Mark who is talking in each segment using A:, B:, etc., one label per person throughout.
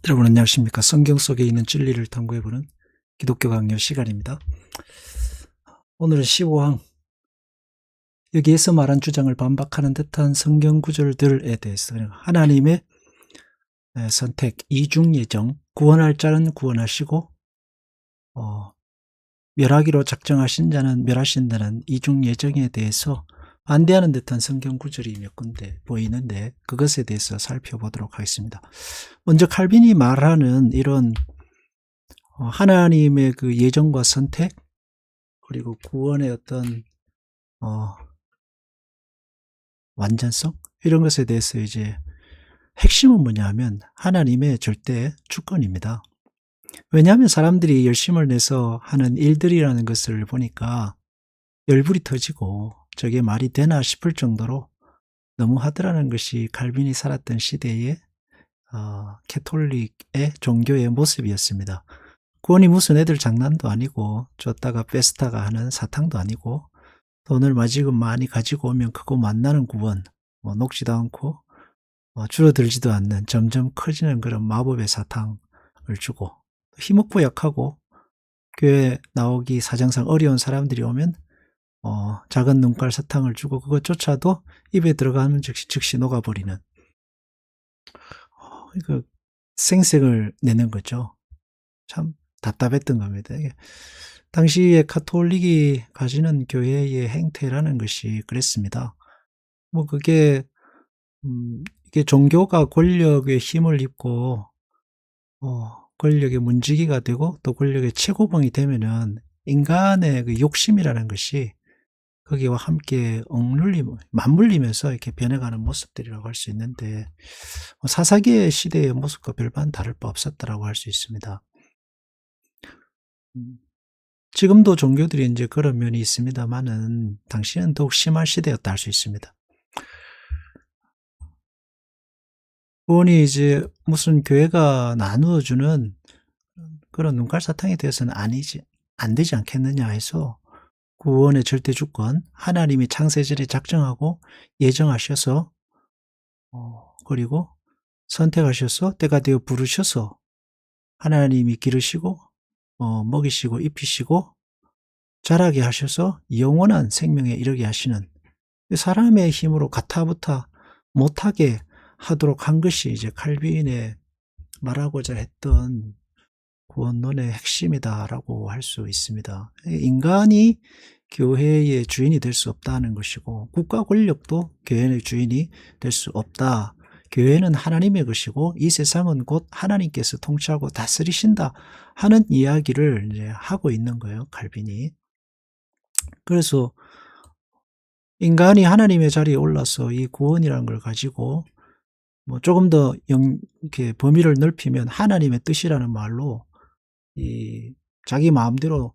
A: 여러분 안녕하십니까. 성경 속에 있는 진리를 탐구해보는 기독교 강요 시간입니다. 오늘은 15항, 여기에서 말한 주장을 반박하는 듯한 성경 구절들에 대해서 하나님의 선택, 이중 예정, 구원할 자는 구원하시고 멸하기로 작정하신 자는 멸하신다는 이중 예정에 대해서 반대하는 듯한 성경 구절이 몇 군데 보이는데, 그것에 대해서 살펴보도록 하겠습니다. 먼저 칼빈이 말하는 이런 하나님의 그 예정과 선택, 그리고 구원의 어떤 완전성, 이런 것에 대해서 이제 핵심은 뭐냐 하면 하나님의 절대 주권입니다. 왜냐하면 사람들이 열심을 내서 하는 일들이라는 것을 보니까 열불이 터지고 저게 말이 되나 싶을 정도로 너무 하더라는 것이 칼빈이 살았던 시대의 캐톨릭의 종교의 모습이었습니다. 구원이 무슨 애들 장난도 아니고 줬다가 뺐다가 하는 사탕도 아니고, 돈을 마지금 많이 가지고 오면 그거 만나는 구원, 녹지도 않고 줄어들지도 않는 점점 커지는 그런 마법의 사탕을 주고, 힘없고 약하고 교회 나오기 사정상 어려운 사람들이 오면 작은 눈깔 사탕을 주고 그것조차도 입에 들어가면 즉시 녹아버리는, 이거 생색을 내는 거죠. 참 답답했던 겁니다. 당시에 카톨릭이 가지는 교회의 행태라는 것이 그랬습니다. 그게 이게 종교가 권력의 힘을 입고 권력의 문지기가 되고 또 권력의 최고봉이 되면은 인간의 그 욕심이라는 것이 거기와 함께 맞물리면서 이렇게 변해가는 모습들이라고 할 수 있는데, 사사기의 시대의 모습과 별반 다를 바 없었다라고 할 수 있습니다. 지금도 종교들이 이제 그런 면이 있습니다만은 당시에는 더욱 심한 시대였다 할 수 있습니다. 구원이 이제 무슨 교회가 나누어주는 그런 눈깔 사탕에 대해서는 안 되지 않겠느냐 해서 구원의 절대 주권, 하나님이 창세전에 작정하고 예정하셔서 그리고 선택하셔서 때가 되어 부르셔서 하나님이 기르시고 먹이시고 입히시고 자라게 하셔서 영원한 생명에 이르게 하시는, 사람의 힘으로 가타부타 못하게 하도록 한 것이 이제 칼빈의 말하고자 했던 구원론의 핵심이다라고 할 수 있습니다. 인간이 교회의 주인이 될 수 없다는 것이고, 국가 권력도 교회의 주인이 될 수 없다. 교회는 하나님의 것이고 이 세상은 곧 하나님께서 통치하고 다스리신다 하는 이야기를 이제 하고 있는 거예요, 칼빈이. 그래서 인간이 하나님의 자리에 올라서 이 구원이라는 걸 가지고 조금 더 이렇게 범위를 넓히면 하나님의 뜻이라는 말로 자기 마음대로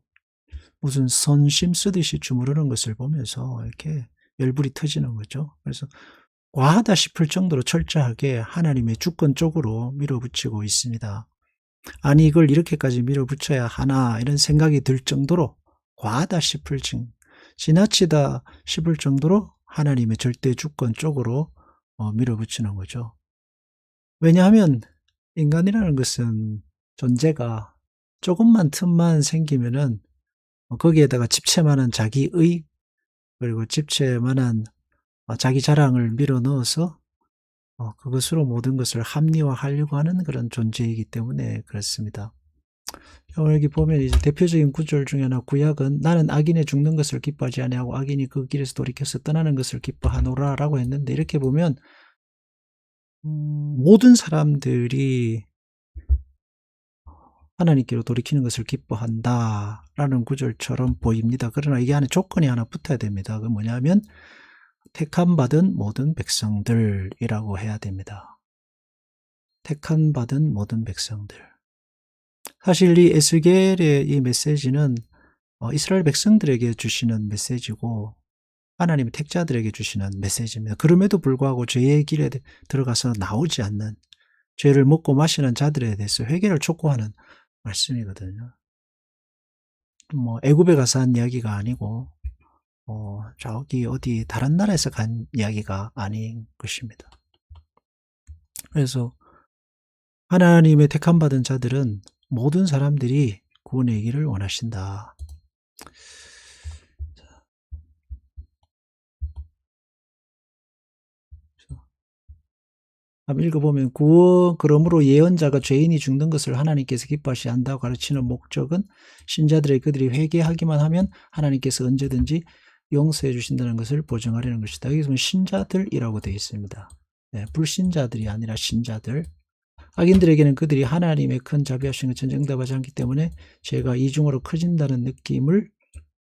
A: 무슨 선심 쓰듯이 주무르는 것을 보면서 이렇게 열불이 터지는 거죠. 그래서 과하다 싶을 정도로 철저하게 하나님의 주권 쪽으로 밀어붙이고 있습니다. 아니 이걸 이렇게까지 밀어붙여야 하나 이런 생각이 들 정도로 과하다 싶을 지나치다 싶을 정도로 하나님의 절대 주권 쪽으로 밀어붙이는 거죠. 왜냐하면 인간이라는 것은 존재가 조금만 틈만 생기면은 거기에다가 집채만한 자기의, 그리고 집채만한 자기 자랑을 밀어 넣어서 그것으로 모든 것을 합리화하려고 하는 그런 존재이기 때문에 그렇습니다. 여기 보면 이제 대표적인 구절 중에 하나, 구약은 나는 악인의 죽는 것을 기뻐하지 아니하고 악인이 그 길에서 돌이켜서 떠나는 것을 기뻐하노라라고 했는데, 이렇게 보면 모든 사람들이 하나님께로 돌이키는 것을 기뻐한다라는 구절처럼 보입니다. 그러나 이게 안에 조건이 하나 붙어야 됩니다. 그건 뭐냐면 택함 받은 모든 백성들이라고 해야 됩니다. 택함 받은 모든 백성들. 사실 이 에스겔의 이 메시지는 이스라엘 백성들에게 주시는 메시지고 하나님의 택자들에게 주시는 메시지입니다. 그럼에도 불구하고 죄의 길에 들어가서 나오지 않는, 죄를 먹고 마시는 자들에 대해서 회개를 촉구하는 말씀이거든요. 애굽에 가서 한 이야기가 아니고 저기 어디 다른 나라에서 간 이야기가 아닌 것입니다. 그래서 하나님의 택함받은 자들은 모든 사람들이 구원의 이기를 원하신다. 한번 읽어보면 그러므로 예언자가 죄인이 죽는 것을 하나님께서 기뻐하시 한다고 가르치는 목적은 신자들의 그들이 회개하기만 하면 하나님께서 언제든지 용서해 주신다는 것을 보증하려는 것이다. 여기서 신자들이라고 되어 있습니다. 네, 불신자들이 아니라 신자들. 악인들에게는 그들이 하나님의 큰 자비하신 것을 응답하지 않기 때문에 죄가 이중으로 커진다는 느낌을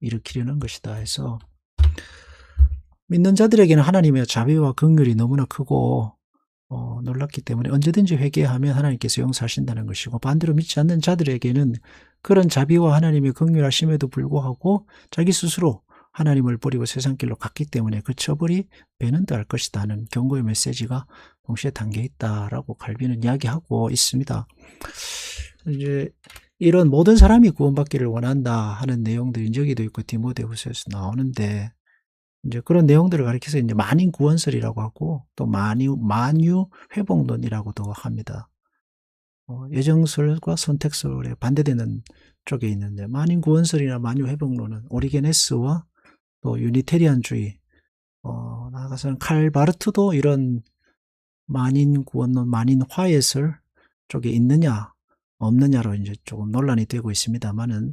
A: 일으키려는 것이다 해서, 믿는 자들에게는 하나님의 자비와 긍휼이 너무나 크고 놀랍기 때문에 언제든지 회개하면 하나님께서 용서하신다는 것이고, 반대로 믿지 않는 자들에게는 그런 자비와 하나님의 긍휼하심에도 불구하고 자기 스스로 하나님을 버리고 세상길로 갔기 때문에 그 처벌이 배는 더할 것이다 하는 경고의 메시지가 동시에 담겨 있다라고 칼빈은 이야기하고 있습니다. 이제 이런 모든 사람이 구원받기를 원한다 하는 내용들이 여기도 있고 디모데후서에서 나오는데, 이제 그런 내용들을 가리켜서 이제 만인 구원설이라고 하고 또 만유 회복론이라고도 합니다. 예정설과 선택설에 반대되는 쪽에 있는데, 만인 구원설이나 만유 회복론은 오리게네스와 또 유니테리안주의, 나아가서는 칼 바르트도 이런 만인 구원론, 만인 화해설 쪽에 있느냐 없느냐로 이제 조금 논란이 되고 있습니다만은,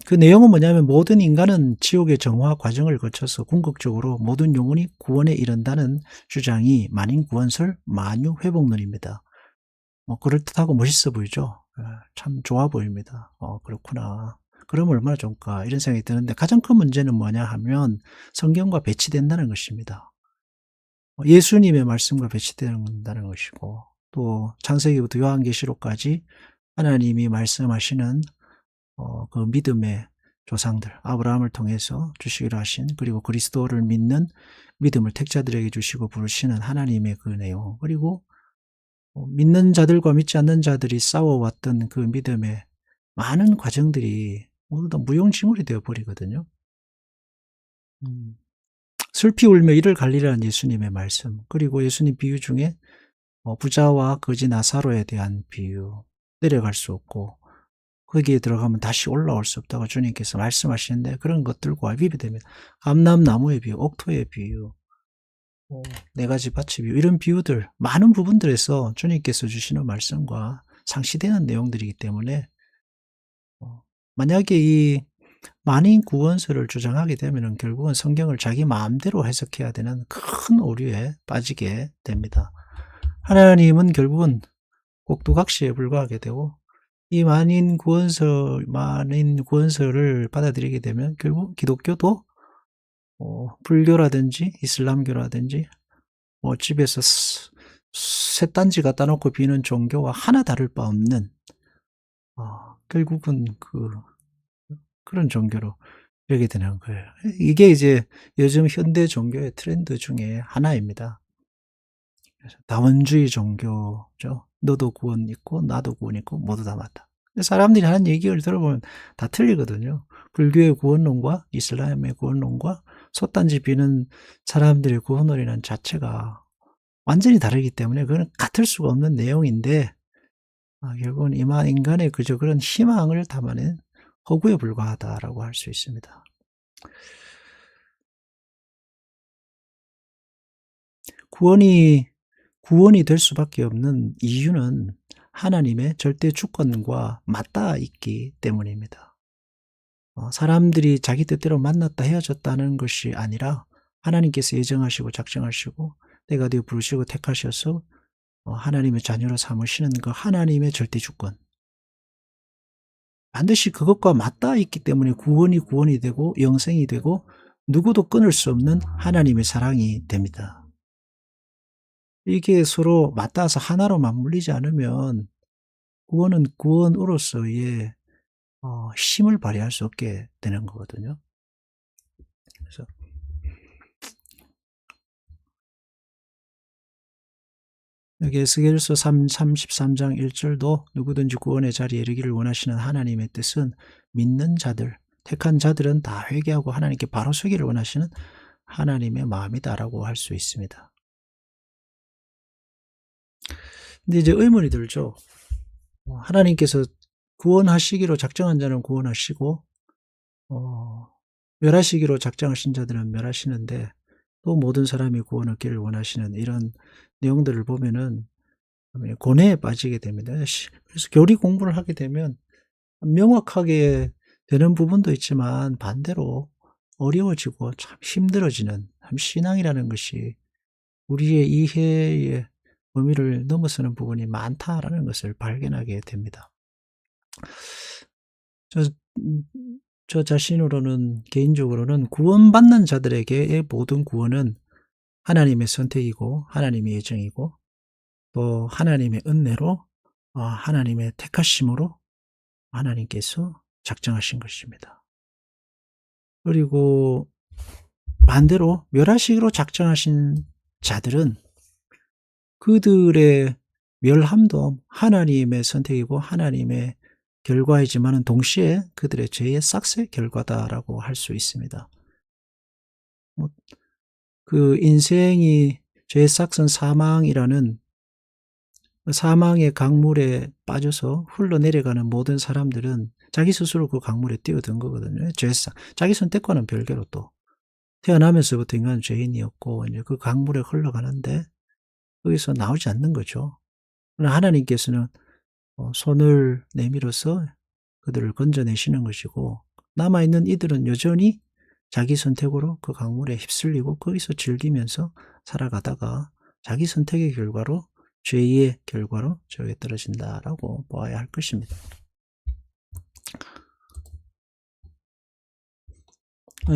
A: 그 내용은 뭐냐면 모든 인간은 지옥의 정화 과정을 거쳐서 궁극적으로 모든 영혼이 구원에 이른다는 주장이 만인 구원설 만유 회복론입니다. 그럴듯하고 멋있어 보이죠. 참 좋아 보입니다. 그렇구나. 그러면 얼마나 좋을까 이런 생각이 드는데, 가장 큰 문제는 뭐냐 하면 성경과 배치된다는 것입니다. 예수님의 말씀과 배치된다는 것이고, 또 창세기부터 요한계시록까지 하나님이 말씀하시는 그 믿음의 조상들, 아브라함을 통해서 주시기로 하신, 그리고 그리스도를 믿는 믿음을 택자들에게 주시고 부르시는 하나님의 그 내용, 그리고 믿는 자들과 믿지 않는 자들이 싸워왔던 그 믿음의 많은 과정들이 모두 다 무용지물이 되어버리거든요. 슬피 울며 이를 갈리라는 예수님의 말씀, 그리고 예수님 비유 중에 부자와 거지 나사로에 대한 비유, 내려갈 수 없고 거기에 들어가면 다시 올라올 수 없다고 주님께서 말씀하시는데, 그런 것들과 위배됩니다. 감람나무의 비유, 옥토의 비유, 네 가지 밭의 비유, 이런 비유들 많은 부분들에서 주님께서 주시는 말씀과 상시되는 내용들이기 때문에, 만약에 이 만인 구원설을 주장하게 되면 결국은 성경을 자기 마음대로 해석해야 되는 큰 오류에 빠지게 됩니다. 하나님은 결국은 꼭두각시에 불과하게 되고, 이 만인 구원설을 받아들이게 되면 결국 기독교도 불교라든지 이슬람교라든지 집에서 셋단지 갖다 놓고 비는 종교와 하나 다를 바 없는, 결국은 그런 종교로 이렇게 되는 거예요. 이게 이제 요즘 현대 종교의 트렌드 중에 하나입니다. 그래서 다원주의 종교죠. 너도 구원 있고 나도 구원 있고 모두 다 맞다. 사람들이 하는 얘기를 들어보면 다 틀리거든요. 불교의 구원론과 이슬람의 구원론과 솥단지 비는 사람들의 구원론이라는 자체가 완전히 다르기 때문에 그건 같을 수가 없는 내용인데, 결국은 인간의 그저 그런 희망을 담아낸 허구에 불과하다라고 할 수 있습니다. 구원이 될 수밖에 없는 이유는 하나님의 절대 주권과 맞닿아 있기 때문입니다. 사람들이 자기 뜻대로 만났다 헤어졌다는 것이 아니라 하나님께서 예정하시고 작정하시고 때가 되어 부르시고 택하셔서 하나님의 자녀로 삼으시는 그 하나님의 절대 주권, 반드시 그것과 맞닿아 있기 때문에 구원이 되고 영생이 되고 누구도 끊을 수 없는 하나님의 사랑이 됩니다. 이게 서로 맞닿아서 하나로 맞물리지 않으면 구원은 구원으로서의 힘을 발휘할 수 없게 되는 거거든요. 그래서 여기 에스겔서 33장 1절도 누구든지 구원의 자리에 이르기를 원하시는 하나님의 뜻은 믿는 자들, 택한 자들은 다 회개하고 하나님께 바로 서기를 원하시는 하나님의 마음이다라고 할 수 있습니다. 근데 이제 의문이 들죠. 하나님께서 구원하시기로 작정한 자는 구원하시고 멸하시기로 작정하신 자들은 멸하시는데 또 모든 사람이 구원 얻기를 원하시는 이런 내용들을 보면은 고뇌에 빠지게 됩니다. 그래서 교리 공부를 하게 되면 명확하게 되는 부분도 있지만 반대로 어려워지고 참 힘들어지는, 참 신앙이라는 것이 우리의 이해의 범위를 넘어서는 부분이 많다라는 것을 발견하게 됩니다. 저 음 저 자신으로는, 개인적으로는 구원받는 자들에게의 모든 구원은 하나님의 선택이고 하나님의 예정이고 또 하나님의 은혜로 하나님의 택하심으로 하나님께서 작정하신 것입니다. 그리고 반대로 멸하시기로 작정하신 자들은 그들의 멸함도 하나님의 선택이고 하나님의 결과이지만은 동시에 그들의 죄의 싹스의 결과다라고 할 수 있습니다. 뭐 그 인생이 죄의 싹은 사망이라는 그 사망의 강물에 빠져서 흘러내려가는 모든 사람들은 자기 스스로 그 강물에 뛰어든 거거든요. 죄의 싹. 자기 선택과는 별개로 또 태어나면서부터 인간은 죄인이었고 이제 그 강물에 흘러가는데 거기서 나오지 않는 거죠. 그러나 하나님께서는 손을 내밀어서 그들을 건져내시는 것이고 남아있는 이들은 여전히 자기 선택으로 그 강물에 휩쓸리고 거기서 즐기면서 살아가다가 자기 선택의 결과로 죄의 결과로 저에 떨어진다라고 보아야 할 것입니다.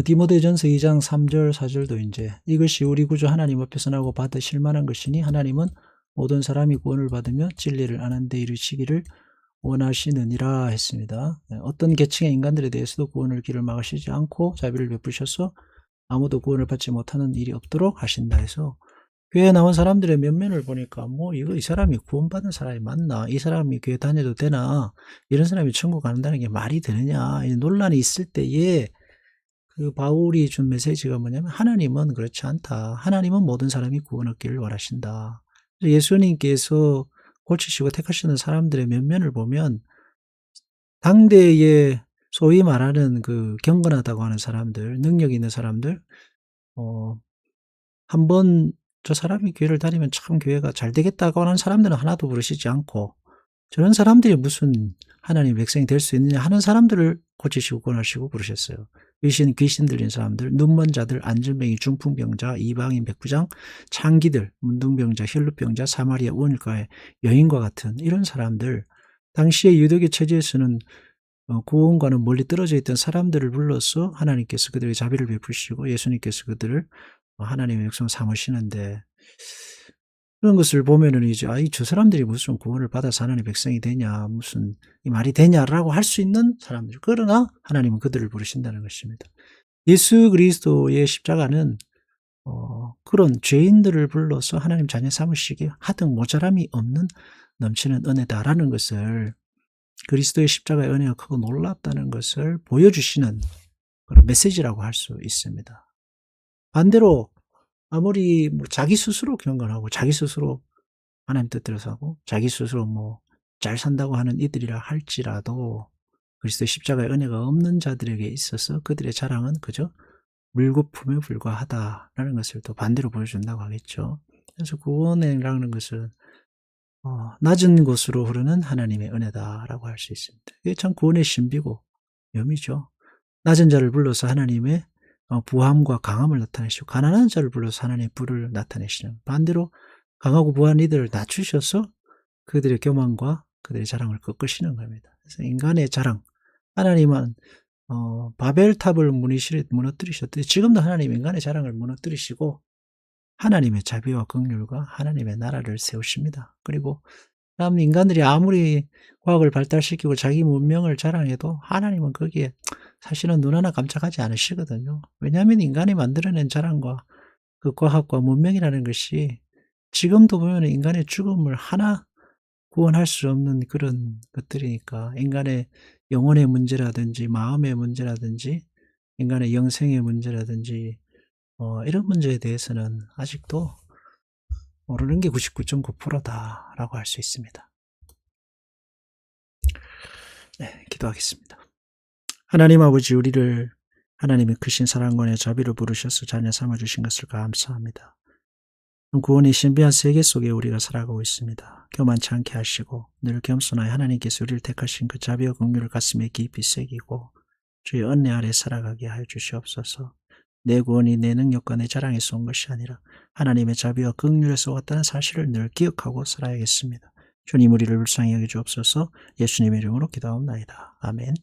A: 디모데전서 2장 3절 4절도 이제 이것이 우리 구주 하나님 앞에서 나고 받으실 만한 것이니 하나님은 모든 사람이 구원을 받으며 진리를 아는 데 이르시기를 원하시느니라 했습니다. 어떤 계층의 인간들에 대해서도 구원을 길을 막으시지 않고 자비를 베푸셔서 아무도 구원을 받지 못하는 일이 없도록 하신다 해서 교회에 나온 사람들의 면면을 보니까 이 사람이 구원받은 사람이 맞나? 이 사람이 교회 다녀도 되나? 이런 사람이 천국 간다는 게 말이 되느냐? 이 논란이 있을 때에 그 바울이 준 메시지가 뭐냐면 하나님은 그렇지 않다. 하나님은 모든 사람이 구원 얻기를 원하신다. 예수님께서 고치시고 택하시는 사람들의 면면을 보면 당대에 소위 말하는 그 경건하다고 하는 사람들, 능력 있는 사람들, 한번 저 사람이 교회를 다니면 참 교회가 잘 되겠다고 하는 사람들은 하나도 부르시지 않고 저런 사람들이 무슨 하나님의 백성이 될 수 있느냐 하는 사람들을 고치시고 구원하시고 부르셨어요. 귀신 들린 사람들, 눈먼 자들, 안전병이, 중풍병자, 이방인 백부장, 창기들, 문둥병자, 혈루병자, 사마리아 원일가의 여인과 같은 이런 사람들, 당시의 유대교 체제에서는 구원과는 멀리 떨어져 있던 사람들을 불러서 하나님께서 그들의 자비를 베푸시고 예수님께서 그들을 하나님의 백성 삼으시는데 그런 것을 보면은 이제 저 사람들이 무슨 구원을 받아서 하나님의 백성이 되냐, 무슨 이 말이 되냐라고 할 수 있는 사람들. 그러나 하나님은 그들을 부르신다는 것입니다. 예수 그리스도의 십자가는 그런 죄인들을 불러서 하나님 자녀 삼으시기에 하등 모자람이 없는 넘치는 은혜다라는 것을, 그리스도의 십자가의 은혜가 크고 놀랍다는 것을 보여주시는 그런 메시지라고 할 수 있습니다. 반대로 아무리 자기 스스로 경건하고 자기 스스로 하나님 뜻대로 사고 자기 스스로 잘 산다고 하는 이들이라 할지라도 그리스도의 십자가의 은혜가 없는 자들에게 있어서 그들의 자랑은 그저 물거품에 불과하다라는 것을 또 반대로 보여준다고 하겠죠. 그래서 구원이라는 것은 낮은 곳으로 흐르는 하나님의 은혜다라고 할 수 있습니다. 이게 참 구원의 신비고 묘미죠. 낮은 자를 불러서 하나님의 부함과 강함을 나타내시고 가난한 자를 불러서 하나님의 부를 나타내시는, 반대로 강하고 부한 이들을 낮추셔서 그들의 교만과 그들의 자랑을 꺾으시는 겁니다. 그래서 인간의 자랑, 하나님은 바벨탑을 무너뜨리셨듯이 지금도 하나님 인간의 자랑을 무너뜨리시고 하나님의 자비와 긍휼과 하나님의 나라를 세우십니다. 그리고 다음 인간들이 아무리 과학을 발달시키고 자기 문명을 자랑해도 하나님은 거기에 사실은 눈 하나 깜짝하지 않으시거든요. 왜냐하면 인간이 만들어낸 자랑과 그 과학과 문명이라는 것이 지금도 보면 인간의 죽음을 하나 구원할 수 없는 그런 것들이니까, 인간의 영혼의 문제라든지 마음의 문제라든지 인간의 영생의 문제라든지 이런 문제에 대해서는 아직도 오르는 게 99.9%다라고 할 수 있습니다. 네, 기도하겠습니다. 하나님 아버지, 우리를 하나님의 크신 사랑과 자비로 부르셔서 자녀 삼아 주신 것을 감사합니다. 구원의 신비한 세계 속에 우리가 살아가고 있습니다. 교만치 않게 하시고 늘 겸손하여 하나님께서 우리를 택하신 그 자비와 긍휼을 가슴에 깊이 새기고 주의 은혜 아래 살아가게 하여 주시옵소서. 내 구원이 내 능력과 내 자랑에서 온 것이 아니라 하나님의 자비와 긍휼에서 왔다는 사실을 늘 기억하고 살아야겠습니다. 주님, 우리를 불쌍히 여겨 주옵소서. 예수님의 이름으로 기도하옵나이다. 아멘.